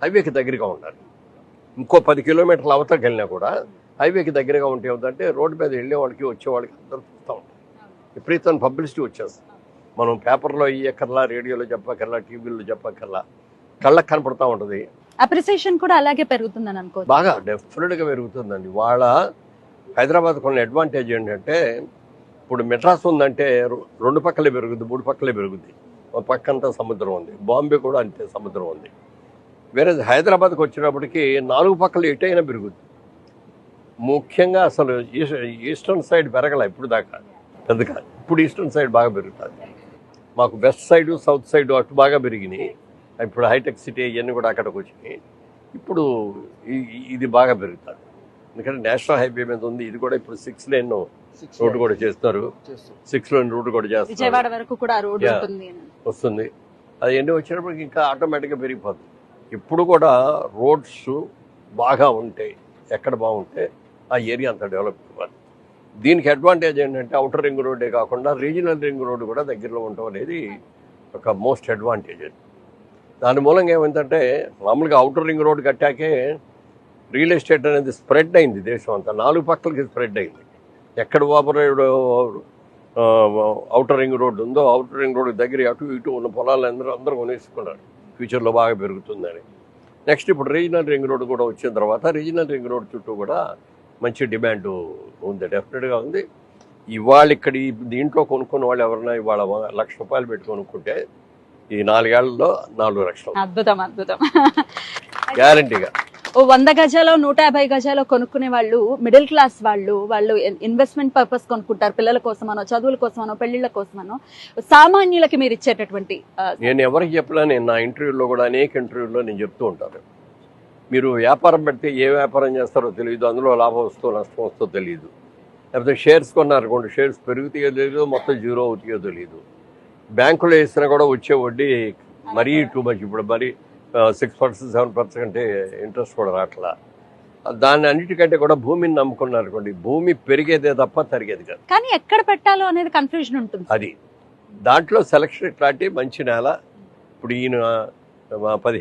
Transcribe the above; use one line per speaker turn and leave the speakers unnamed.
హైవేకి దగ్గరగా ఉండాలి. ఇంకో 10 కిలోమీటర్ల అవతలకి వెళ్ళినా కూడా హైవేకి దగ్గరగా ఉంటే ఏమిటంటే రోడ్డు మీద వెళ్ళే వాళ్ళకి వచ్చే వాళ్ళకి అందరూ చూస్తూ ఉంటారు. విపరీతమైన పబ్లిసిటీ వచ్చేస్తుంది. మనం పేపర్లో ఇయ్యక్కర్లా, రేడియోలో చెప్పక్కర్లా, టీవీలో చెప్పక్కర్లా, కళ్ళకు కనపడతా ఉంటుంది.
అప్రిసియేషన్ కూడా అలాగే పెరుగుతుందని అనుకోవచ్చు.
బాగా డెఫినెట్గా పెరుగుతుందండి. వాళ్ళ హైదరాబాద్ కొన్ని అడ్వాంటేజ్ ఏంటంటే ఇప్పుడు మెడ్రాస్ ఉందంటే 2 పక్కలే పెరుగుద్ది, 3 పక్కలే పెరుగుద్ది. ఒక పక్కంతా సముద్రం ఉంది. బాంబే కూడా అంతే సముద్రం ఉంది. వేరే హైదరాబాద్కి వచ్చినప్పటికీ 4 పక్కలు ఎటైనా పెరుగుద్ది. ముఖ్యంగా అసలు ఈస్టర్న్ సైడ్ పెరగల ఇప్పుడు దాకా పెద్దగా. ఇప్పుడు ఈస్టర్న్ సైడ్ బాగా పెరుగుతుంది. మాకు వెస్ట్ సైడ్, సౌత్ సైడ్ అటు బాగా పెరిగినాయి. ఇప్పుడు హైటెక్ సిటీ ఇవన్నీ కూడా అక్కడికి వచ్చినాయి. ఇప్పుడు ఇది బాగా పెరుగుతుంది. ఎందుకంటే నేషనల్ హైవే మీద ఉంది. ఇది కూడా ఇప్పుడు 6 లేన్ రోడ్డు కూడా చేస్తారు. 6 లేన్ రోడ్డు కూడా చేస్తారు.
విజయవాడ వరకు కూడా రోడ్డు
వస్తుంది. అది ఎన్ని వచ్చినప్పటికి ఇంకా ఆటోమేటిక్గా పెరిగిపోతుంది. ఇప్పుడు కూడా రోడ్స్ బాగా ఉంటాయి. ఎక్కడ బాగుంటే ఆ ఏరియా అంతా డెవలప్ అవ్వాలి. దీనికి అడ్వాంటేజ్ ఏంటంటే అవుటర్ రింగ్ రోడ్డే కాకుండా రీజనల్ రింగ్ రోడ్డు కూడా దగ్గరలో ఉండటం అనేది ఒక మోస్ట్ అడ్వాంటేజ్. దాని మూలంగా ఏమైందంటే మామూలుగా అవుటర్ రింగ్ రోడ్డు కట్టాకే రియల్ ఎస్టేట్ అనేది స్ప్రెడ్ అయింది దేశం అంతా. 4 పక్కలకి స్ప్రెడ్ అయింది. ఎక్కడ అవుటర్ రింగ్ రోడ్డు ఉందో అవుటర్ రింగ్ రోడ్డు దగ్గర అటు ఇటు ఉన్న పొలాలు అందరూ కొనేసుకున్నారు. ఫ్యూచర్లో బాగా పెరుగుతుందని. నెక్స్ట్ ఇప్పుడు రీజనల్ రింగ్ రోడ్డు కూడా వచ్చిన తర్వాత రీజనల్ రింగ్ రోడ్డు చుట్టూ కూడా మంచి డిమాండ్ ఉంది, డెఫినెట్గా ఉంది. ఇవాళ ఇక్కడ దీంట్లో కొనుక్కున్న వాళ్ళు ఎవరైనా ఇవాళ ₹1,00,000 పెట్టి కొనుక్కుంటే ఈ 4 ఏళ్లలో 4 లక్షలు.
అద్భుతం అద్భుతం.
గ్యారంటీగా
100 గజాలు 150 గజాలు కొనుక్కునే వాళ్ళు మిడిల్ క్లాస్ వాళ్ళు ఇన్వెస్ట్మెంట్ పర్పస్ కొనుక్కుంటారు. పిల్లల కోసమనో, చదువుల కోసమనో, పెళ్లిళ్ళ కోసమనో. సామాన్యులకి మీరు ఇచ్చేటటువంటి
నేను ఎవరికి చెప్పలా, నేను నా ఇంటర్వ్యూలో కూడా అనేక ఇంటర్వ్యూల్లో నేను చెప్తూ ఉంటాను. మీరు వ్యాపారం పెడితే ఏ వ్యాపారం చేస్తారో తెలియదు, అందులో లాభం వస్తుందో నష్టం వస్తుందో తెలియదు. లేకపోతే షేర్స్ కొన్నారనుకోండి, షేర్స్ పెరుగుతాయో తెలియదు, మొత్తం జీరో అవుతాయో తెలియదు. బ్యాంకులో వేసినా కూడా వచ్చే వడ్డీ మరీ టూ మచ్. ఇప్పుడు మరి 6%, 7% ఇంట్రెస్ట్ కూడా రావట్లా. దాన్ని అన్నిటికంటే కూడా భూమిని నమ్ముకున్నారు అనుకోండి, భూమి పెరిగేదే తప్ప తరిగేది కాదు.
కానీ ఎక్కడ పెట్టాలో అనేది కన్ఫ్యూజన్ ఉంటుంది.
అది దాంట్లో సెలక్షన్ ఇట్లాంటి మంచి నేల. ఇప్పుడు ఈయన 15